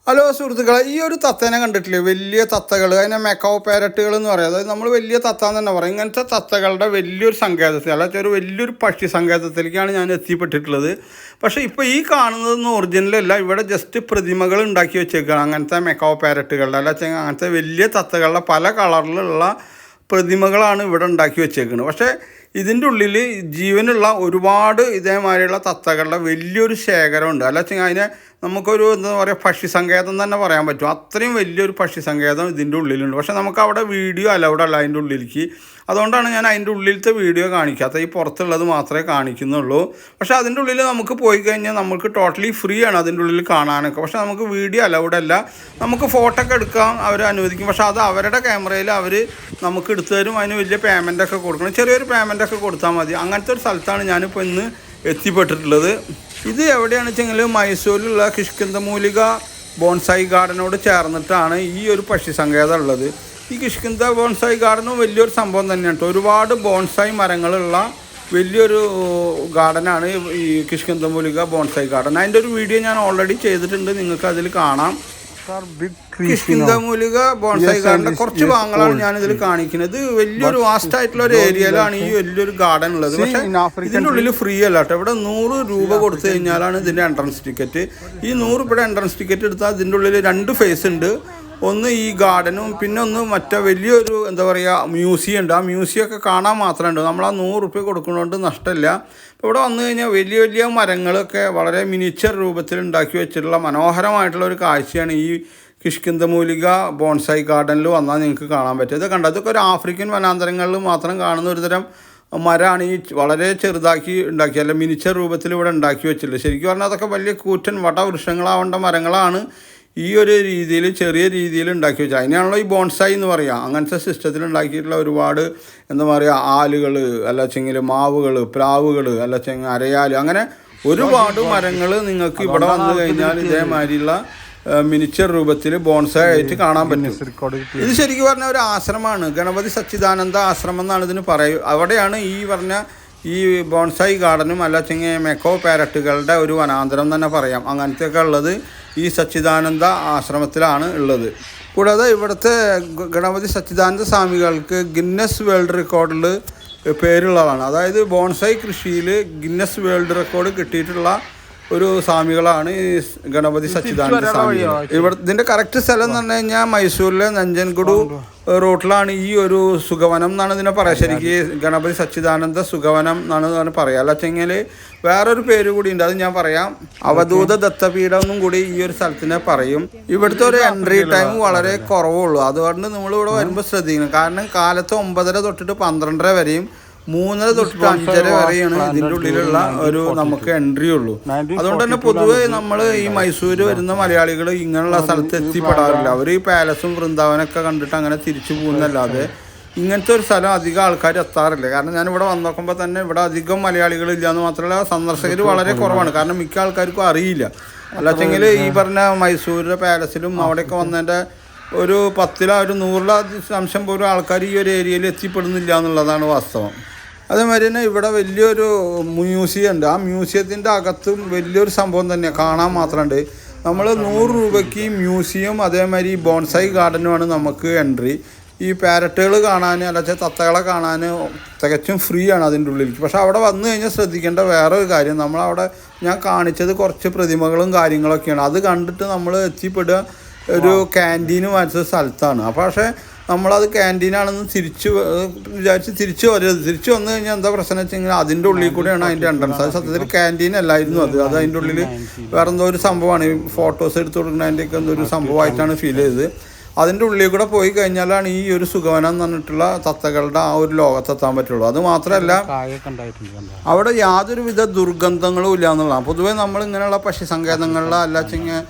Hello സുഹൃത്തുക്കളെ, ഈ ഒരു തത്തേനെ കണ്ടിട്ടില്ലേ? വലിയ തത്തകൾ, അതിനെ മെക്കാവ് പാരറ്റുകൾ എന്ന് പറയും. അതായത് നമ്മൾ വലിയ തത്ത എന്ന് തന്നെ പറയും. ഇങ്ങനത്തെ തത്തകളുടെ വലിയൊരു സങ്കേതത്തിൽ, അല്ലാത്ത ഒരു വലിയൊരു പക്ഷി സങ്കേതത്തിലേക്കാണ് ഞാൻ എത്തിപ്പെട്ടിട്ടുള്ളത്. പക്ഷേ ഇപ്പോൾ ഈ കാണുന്നതൊന്നും ഒറിജിനലല്ല. ഇവിടെ ജസ്റ്റ് പ്രതിമകൾ ഉണ്ടാക്കി വെച്ചേക്കുകയാണ് അങ്ങനത്തെ മെക്കാവ് പാരറ്റുകളുടെ, അല്ല അങ്ങനത്തെ വലിയ തത്തകളുടെ പല കളറിലുള്ള പ്രതിമകളാണ് ഇവിടെ ഉണ്ടാക്കി വെച്ചേക്കുന്നത്. പക്ഷേ ഇതിൻ്റെ ഉള്ളിൽ ജീവനുള്ള ഒരുപാട് ഇതേമാതിരിയുള്ള തത്തകളുടെ വലിയൊരു ശേഖരമുണ്ട്. അല്ല അതിനെ നമുക്കൊരു എന്താ പറയുക, പക്ഷി സങ്കേതം തന്നെ പറയാൻ പറ്റും. അത്രയും വലിയൊരു പക്ഷി സങ്കേതം ഇതിൻ്റെ ഉള്ളിലുണ്ട്. പക്ഷേ നമുക്ക് അവിടെ വീഡിയോ അലൗഡ് അല്ല അതിൻ്റെ ഉള്ളിലേക്ക്. അതുകൊണ്ടാണ് ഞാൻ അതിൻ്റെ ഉള്ളിലത്തെ വീഡിയോ കാണിക്കാത്ത, ഈ പുറത്തുള്ളത് മാത്രമേ കാണിക്കുന്നുള്ളൂ. പക്ഷേ അതിൻ്റെ ഉള്ളിൽ നമുക്ക് പോയി കഴിഞ്ഞാൽ നമുക്ക് ടോട്ടലി ഫ്രീ ആണ് അതിൻ്റെ ഉള്ളിൽ കാണാനൊക്കെ. പക്ഷേ നമുക്ക് വീഡിയോ അലൗഡ് അല്ല. നമുക്ക് ഫോട്ടോ ഒക്കെ എടുക്കാൻ അവർ അനുവദിക്കും. പക്ഷേ അത് അവരുടെ ക്യാമറയിൽ അവർ നമുക്ക് എടുത്തു തരും. അതിന് വലിയ പേയ്മെൻറ്റൊക്കെ കൊടുക്കണം. ചെറിയൊരു പേയ്മെൻറ്റൊക്കെ കൊടുത്താൽ മതി. അങ്ങനത്തെ ഒരു സ്ഥലത്താണ് ഞാനിപ്പോൾ ഇന്ന് എത്തിപ്പെട്ടിട്ടുള്ളത്. ഇത് എവിടെയാണെന്ന് വെച്ചെങ്കിൽ മൈസൂരിലുള്ള കിഷ്കിന്ധമൂലിക ബോൺസായി ഗാർഡനോട് ചേർന്നിട്ടാണ് ഈ ഒരു പക്ഷി സങ്കേതം ഉള്ളത്. ഈ കിഷ്കിന്ധ ബോൺസായി ഗാർഡനും വലിയൊരു സംഭവം തന്നെയാണ് കേട്ടോ. ഒരുപാട് ബോൺസായി മരങ്ങളുള്ള വലിയൊരു ഗാർഡനാണ് ഈ കിഷ്കിന്ധമൂലിക ബോൺസായി ഗാർഡൻ. അതിൻ്റെ ഒരു വീഡിയോ ഞാൻ ഓൾറെഡി ചെയ്തിട്ടുണ്ട്, നിങ്ങൾക്ക് അതിൽ കാണാം. കിഷ്കിന്ധമൂലിക ബോൺസായി ഗാർഡന്റെ കുറച്ച് ഭാഗങ്ങളാണ് ഞാനിതിൽ കാണിക്കുന്നത്. വലിയൊരു വാസ്റ്റ് ആയിട്ടുള്ള ഒരു ഏരിയയിലാണ് ഈ വലിയൊരു ഗാർഡൻ ഉള്ളത്. പക്ഷേ ഇതിൻ്റെ ഉള്ളിൽ ഫ്രീ അല്ല കേട്ടോ. ഇവിടെ 100 രൂപ കൊടുത്തു കഴിഞ്ഞാലാണ് ഇതിൻ്റെ എൻട്രൻസ് ടിക്കറ്റ്. ഈ 100 രൂപയുടെ എൻട്രൻസ് ടിക്കറ്റ് എടുത്താൽ ഇതിൻ്റെ ഉള്ളിൽ 2 ഫേസ് ഉണ്ട്. ഒന്ന് ഈ ഗാർഡനും പിന്നെ ഒന്ന് മറ്റേ വലിയൊരു എന്താ പറയുക മ്യൂസിയം ഉണ്ട്. ആ മ്യൂസിയം ഒക്കെ കാണാൻ മാത്രമുണ്ട്. നമ്മൾ ആ 100 രൂപ കൊടുക്കുന്നതുകൊണ്ട് നഷ്ടമില്ല. ഇവിടെ വന്നു കഴിഞ്ഞാൽ വലിയ വലിയ മരങ്ങളൊക്കെ വളരെ മിനിച്ചർ രൂപത്തിൽ ഉണ്ടാക്കി വെച്ചിട്ടുള്ള മനോഹരമായിട്ടുള്ള ഒരു കാഴ്ചയാണ് ഈ കിഷ്കിന്ധമൂലിക ബോൺസായി ഗാർഡനിൽ വന്നാൽ നിങ്ങൾക്ക് കാണാൻ പറ്റും. ഇത് കണ്ടത് ഇതൊക്കെ ഒരു ആഫ്രിക്കൻ വനാന്തരങ്ങളിൽ മാത്രം കാണുന്ന ഒരു തരം മരമാണ്. ഈ വളരെ ചെറുതാക്കി ഉണ്ടാക്കി, അല്ല മിനിച്ചർ രൂപത്തിൽ ഇവിടെ ഉണ്ടാക്കി വെച്ചിട്ടുള്ളത്. ശരിക്കും പറഞ്ഞാൽ അതൊക്കെ വലിയ കൂറ്റൻ വടവൃക്ഷങ്ങളാവേണ്ട മരങ്ങളാണ് ഈ ഒരു രീതിയിൽ ചെറിയ രീതിയിൽ ഉണ്ടാക്കി വെച്ചാൽ. അതിനാണല്ലോ ഈ ബോൺസായി എന്ന് പറയുക. അങ്ങനത്തെ സിസ്റ്റത്തിൽ ഉണ്ടാക്കിയിട്ടുള്ള ഒരുപാട് എന്താ പറയുക ആലുകൾ, അല്ല മാവുകൾ, പ്ലാവുകൾ, അല്ല അരയാൽ, അങ്ങനെ ഒരുപാട് മരങ്ങൾ നിങ്ങൾക്ക് ഇവിടെ വന്നു കഴിഞ്ഞാൽ ഇതേമാതിരിയുള്ള മിനിച്ചർ രൂപത്തിൽ ബോൺസായി ആയിട്ട് കാണാൻ പറ്റും. ഇത് ശരിക്കും പറഞ്ഞ ഒരു ആശ്രമമാണ്. ഗണപതി സച്ചിദാനന്ദ ആശ്രമം എന്നാണ് ഇതിന് പറയുക. അവിടെയാണ് ഈ പറഞ്ഞ ഈ ബോൺസായി ഗാർഡനും അല്ല മെക്കാവ് പാരറ്റുകളുടെ ഒരു വനാന്തരം തന്നെ പറയാം. അങ്ങനത്തെയൊക്കെ ഉള്ളത് ഈ സച്ചിദാനന്ദ ആശ്രമത്തിലാണ് ഉള്ളത്. കൂടാതെ ഇവിടുത്തെ ഗണപതി സച്ചിദാനന്ദ സ്വാമികൾക്ക് ഗിന്നസ് വേൾഡ് റെക്കോർഡിൽ പേരുള്ളതാണ്. അതായത് ബോൺസായി കൃഷിയിൽ ഗിന്നസ് വേൾഡ് റെക്കോർഡ് കിട്ടിയിട്ടുള്ള ഒരു സ്വാമികളാണ് ഈ ഗണപതി സച്ചിദാനന്ദ സ്വാമികൾ. ഇതിൻ്റെ കറക്റ്റ് സ്ഥലം എന്ന് പറഞ്ഞു കഴിഞ്ഞാൽ മൈസൂരിലെ നഞ്ചൻഗുഡു റോട്ടിലാണ് ഈ ഒരു സുഖവനം എന്നാണ് ഇതിനെ പറയുക. ശരിക്കും ഗണപതി സച്ചിദാനന്ദ സുഖവനം എന്നാണ് പറയുക. അല്ലെച്ചെങ്കിൽ വേറൊരു പേര് കൂടി ഉണ്ട്, അത് ഞാൻ പറയാം. അവധൂത ദത്തപീഠം എന്നും കൂടി ഈ ഒരു സ്ഥലത്തിനെ പറയും. ഇവിടുത്തെ ഒരു എൻട്രി ടൈം വളരെ കുറവുള്ളൂ. അതുകൊണ്ട് നമ്മളിവിടെ വരുമ്പോൾ ശ്രദ്ധിക്കണം. കാരണം കാലത്ത് 9:30 തൊട്ടിട്ട് 12:30 വരെയും 3:30 തൊട്ടിട്ട് 5:30 വരെയാണ് ഇതിൻ്റെ ഉള്ളിലുള്ള ഒരു നമുക്ക് എൻട്രി ഉള്ളൂ. അതുകൊണ്ട് തന്നെ പൊതുവെ നമ്മൾ ഈ മൈസൂര് വരുന്ന മലയാളികൾ ഇങ്ങനെയുള്ള സ്ഥലത്ത് എത്തിപ്പെടാറില്ല. അവർ ഈ പാലസും വൃന്ദാവനമൊക്കെ കണ്ടിട്ട് അങ്ങനെ തിരിച്ചു പോകുന്നല്ലാതെ ഇങ്ങനത്തെ ഒരു സ്ഥലം അധികം ആൾക്കാർ എത്താറില്ല. കാരണം ഞാനിവിടെ വന്ന് നോക്കുമ്പോൾ തന്നെ ഇവിടെ അധികം മലയാളികളില്ല എന്ന് മാത്രമല്ല സന്ദർശകർ വളരെ കുറവാണ്. കാരണം മിക്ക ആൾക്കാർക്കും അറിയില്ല. അല്ലെച്ചെങ്കിൽ ഈ പറഞ്ഞ മൈസൂരിലെ പാലസിലും അവിടെയൊക്കെ വന്നതിൻ്റെ ഒരു 10 ഒരു 100% പോലും ആൾക്കാർ ഈ ഒരു ഏരിയയിൽ എത്തിപ്പെടുന്നില്ല എന്നുള്ളതാണ് വാസ്തവം. അതേമാതിരി തന്നെ ഇവിടെ വലിയൊരു മ്യൂസിയം ഉണ്ട്. ആ മ്യൂസിയത്തിൻ്റെ അകത്തും വലിയൊരു സംഭവം തന്നെയാണ്, കാണാൻ മാത്രമുണ്ട്. നമ്മൾ 100 രൂപയ്ക്ക് മ്യൂസിയം അതേമാതിരി ബോൺസായി ഗാർഡനുമാണ് നമുക്ക് എൻട്രി. ഈ പാരറ്റുകൾ കാണാൻ അല്ല തത്തകളെ കാണാൻ തികച്ചും ഫ്രീ ആണ് അതിൻ്റെ ഉള്ളിലേക്ക്. പക്ഷെ അവിടെ വന്നു കഴിഞ്ഞാൽ ശ്രദ്ധിക്കേണ്ട വേറൊരു കാര്യം, നമ്മളവിടെ ഞാൻ കാണിച്ചത് കുറച്ച് പ്രതിമകളും കാര്യങ്ങളൊക്കെയാണ്. അത് കണ്ടിട്ട് നമ്മൾ എത്തിപ്പെടുക ഒരു ക്യാൻറ്റീന് വാങ്ങിച്ച സ്ഥലത്താണ്. അപ്പോൾ പക്ഷേ നമ്മളത് ക്യാൻറ്റീനാണെന്ന് വിചാരിച്ച് തിരിച്ചു വരരുത്. തിരിച്ചു വന്നു കഴിഞ്ഞാൽ എന്താ പ്രശ്നം വെച്ച് കഴിഞ്ഞാൽ അതിൻ്റെ ഉള്ളിൽ കൂടെയാണ് അതിൻ്റെ എൻട്രൻസ്. അത് സത്യത്തിൽ ക്യാൻറ്റീൻ അല്ലായിരുന്നു. അത് അതിൻ്റെ ഉള്ളിൽ വേറെ എന്തോ ഒരു സംഭവമാണ്. ഈ ഫോട്ടോസ് എടുത്ത് കൊടുക്കുന്നതിൻ്റെയൊക്കെ എന്തൊരു സംഭവമായിട്ടാണ് ഫീൽ ചെയ്തത്. അതിൻ്റെ ഉള്ളിൽ കൂടെ പോയി കഴിഞ്ഞാലാണ് ഈ ഒരു സുഖവനം എന്ന് പറഞ്ഞിട്ടുള്ള തത്തകളുടെ ആ ഒരു ലോകത്തെത്താൻ പറ്റുള്ളൂ. അത് മാത്രമല്ല അവിടെ യാതൊരുവിധ ദുർഗന്ധങ്ങളും ഇല്ല എന്നുള്ളതാണ്. പൊതുവേ നമ്മൾ ഇങ്ങനെയുള്ള പക്ഷി സങ്കേതങ്ങളിലോ അല്ലാച്ചെങ്കിൽ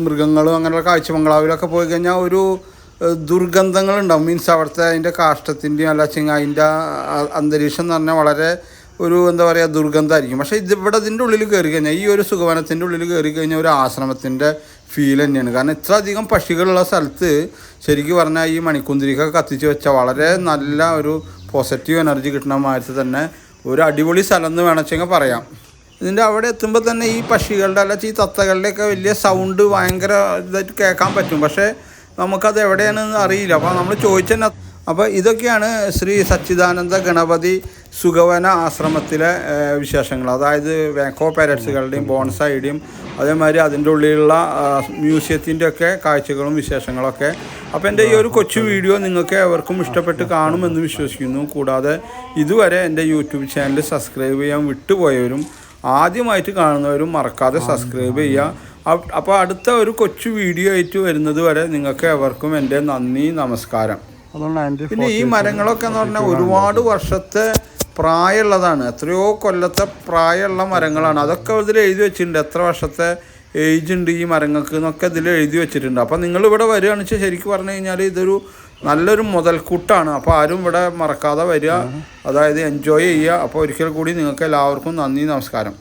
മൃഗങ്ങളും അങ്ങനെയുള്ള കാഴ്ച ബംഗ്ലാവിലൊക്കെ പോയി കഴിഞ്ഞാൽ ഒരു ദുർഗന്ധങ്ങളുണ്ടാവും. മീൻസ് അവിടുത്തെ അതിൻ്റെ കാഷ്ടത്തിൻ്റെയും അല്ലാച്ചെങ്കിൽ അതിൻ്റെ അന്തരീക്ഷം എന്ന് പറഞ്ഞാൽ വളരെ ഒരു എന്താ പറയുക ദുർഗന്ധമായിരിക്കും. പക്ഷേ ഇവിടെ ഇതിൻ്റെ ഉള്ളിൽ കയറി കഴിഞ്ഞാൽ ഈ ഒരു സുഖവനത്തിൻ്റെ ഉള്ളിൽ കയറി കഴിഞ്ഞാൽ ഒരു ആശ്രമത്തിൻ്റെ ഫീൽ തന്നെയാണ്. കാരണം ഇത്ര അധികം പക്ഷികളുള്ള സ്ഥലത്ത് ശരിക്കും പറഞ്ഞാൽ ഈ മണിക്കുന്തിരിക്കൊക്കെ കത്തിച്ച് വെച്ചാൽ വളരെ നല്ല ഒരു പോസിറ്റീവ് എനർജി കിട്ടുന്ന മാതിരി തന്നെ ഒരു അടിപൊളി സ്ഥലം എന്ന് വേണമെങ്കിൽ പറയാം. ഇതിൻ്റെ അവിടെ എത്തുമ്പോൾ തന്നെ ഈ പക്ഷികളുടെ അല്ലെങ്കിൽ ഈ തത്തകളുടെയൊക്കെ വലിയ സൗണ്ട് ഭയങ്കര ഇതായിട്ട് കേൾക്കാൻ പറ്റും. പക്ഷേ നമുക്കത് എവിടെയാണെന്ന് അറിയില്ല. അപ്പോൾ നമ്മൾ ചോദിച്ചതന്നെ. അപ്പോൾ ഇതൊക്കെയാണ് ശ്രീ സച്ചിദാനന്ദ ഗണപതി സുഖവന ആശ്രമത്തിലെ വിശേഷങ്ങൾ. അതായത് വേക്കോ പാരറ്റ്സുകളുടെയും ബോൺസായിയുടെയും അതേമാതിരി അതിൻ്റെ ഉള്ളിലുള്ള മ്യൂസിയത്തിൻ്റെ ഒക്കെ കാഴ്ചകളും വിശേഷങ്ങളൊക്കെ. അപ്പോൾ എൻ്റെ ഈ ഒരു കൊച്ചു വീഡിയോ നിങ്ങൾക്ക് എവർക്കും ഇഷ്ടപ്പെട്ട് കാണുമെന്ന് വിശ്വസിക്കുന്നു. കൂടാതെ ഇതുവരെ എൻ്റെ യൂട്യൂബ് ചാനൽ സബ്സ്ക്രൈബ് ചെയ്യാൻ വിട്ടുപോയവരും ആദ്യമായിട്ട് കാണുന്നവരും മറക്കാതെ സബ്സ്ക്രൈബ് ചെയ്യുക. അപ്പോൾ അടുത്ത ഒരു കൊച്ചു വീഡിയോ ആയിട്ട് വരുന്നത് വരെ നിങ്ങൾക്ക് എവർക്കും എൻ്റെ നന്ദി, നമസ്കാരം. പിന്നെ ഈ മരങ്ങളൊക്കെ എന്ന് പറഞ്ഞാൽ ഒരുപാട് വർഷത്തെ പ്രായമുള്ളതാണ്. എത്രയോ കൊല്ലത്തെ പ്രായമുള്ള മരങ്ങളാണ്. അതൊക്കെ ഇതിൽ എഴുതി വെച്ചിട്ടുണ്ട്, എത്ര വർഷത്തെ ഏജ് ഉണ്ട് ഈ മരങ്ങൾക്ക് എന്നൊക്കെ ഇതിൽ എഴുതി വെച്ചിട്ടുണ്ട്. അപ്പോൾ നിങ്ങളിവിടെ വരികയാണെന്ന് വെച്ചാൽ ശരിക്കും പറഞ്ഞു കഴിഞ്ഞാൽ ഇതൊരു നല്ലൊരു മുതൽക്കൂട്ടാണ്. അപ്പോൾ ആരും ഇവിടെ മറക്കാതെ വരിക, അതായത് എൻജോയ് ചെയ്യുക. അപ്പോൾ ഒരിക്കൽ കൂടി നിങ്ങൾക്ക് എല്ലാവർക്കും നന്ദി, നമസ്കാരം.